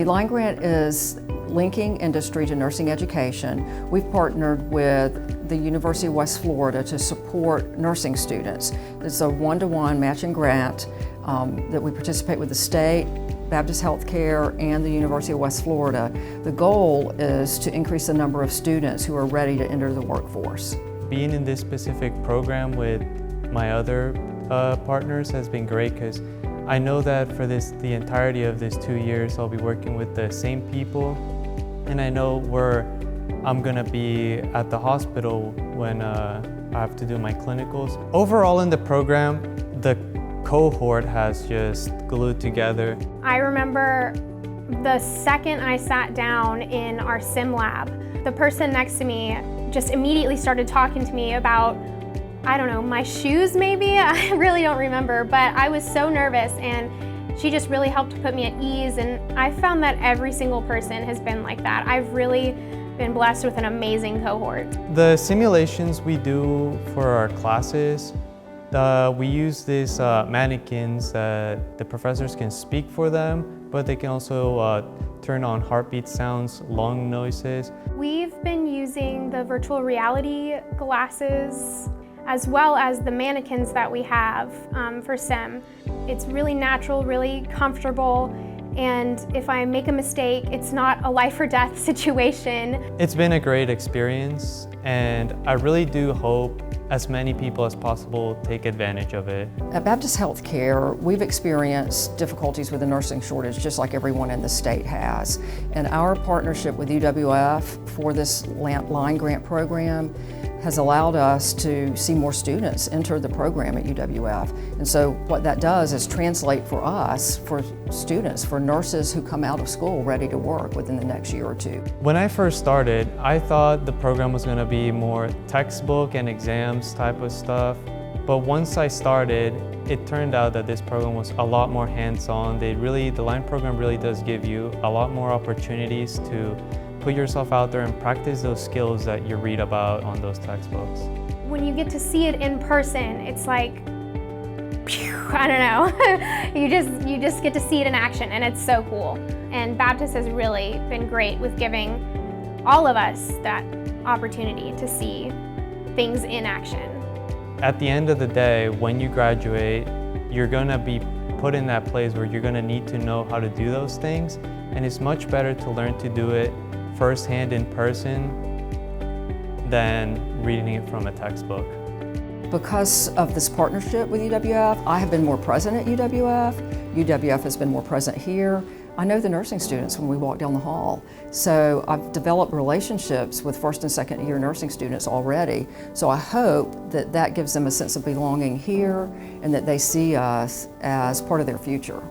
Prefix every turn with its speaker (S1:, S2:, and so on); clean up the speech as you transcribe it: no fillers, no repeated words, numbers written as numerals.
S1: The line grant is linking industry to nursing education. We've partnered with the University of West Florida to support nursing students. It's a one-to-one matching grant that we participate with the state, Baptist Healthcare, and the University of West Florida. The goal is to increase the number of students who are ready to enter the workforce.
S2: Being in this specific program with my other partners has been great because I know that for the entirety of this 2 years I'll be working with the same people, and I know where I'm gonna be at the hospital when I have to do my clinicals. Overall in the program, the cohort has just glued together.
S3: I remember the second I sat down in our sim lab, the person next to me just immediately started talking to me about, I don't know, my shoes maybe? I really don't remember, but I was so nervous, and she just really helped to put me at ease, and I found that every single person has been like that. I've really been blessed with an amazing cohort.
S2: The simulations we do for our classes, we use these mannequins that the professors can speak for them, but they can also turn on heartbeat sounds, lung noises.
S3: We've been using the virtual reality glasses as well as the mannequins that we have for sim. It's really natural, really comfortable, and if I make a mistake, it's not a life or death situation.
S2: It's been a great experience, and I really do hope as many people as possible take advantage of it.
S1: At Baptist Healthcare, we've experienced difficulties with the nursing shortage just like everyone in the state has. And our partnership with UWF for this line grant program has allowed us to see more students enter the program at UWF. And so what that does is translate for us, for students, for nurses who come out of school ready to work within the next year or two.
S2: When I first started, I thought the program was going to be more textbook and exams type of stuff. But once I started, it turned out that this program was a lot more hands-on. The line program really does give you a lot more opportunities to put yourself out there and practice those skills that you read about on those textbooks.
S3: When you get to see it in person, it's like, phew, I don't know. you just get to see it in action, and it's so cool. And Baptist has really been great with giving all of us that opportunity to see things in action.
S2: At the end of the day, when you graduate, you're gonna be put in that place where you're gonna need to know how to do those things, and it's much better to learn to do it firsthand in person than reading it from a textbook.
S1: Because of this partnership with UWF, I have been more present at UWF. UWF has been more present here. I know the nursing students when we walk down the hall. So I've developed relationships with first and second year nursing students already. So I hope that that gives them a sense of belonging here and that they see us as part of their future.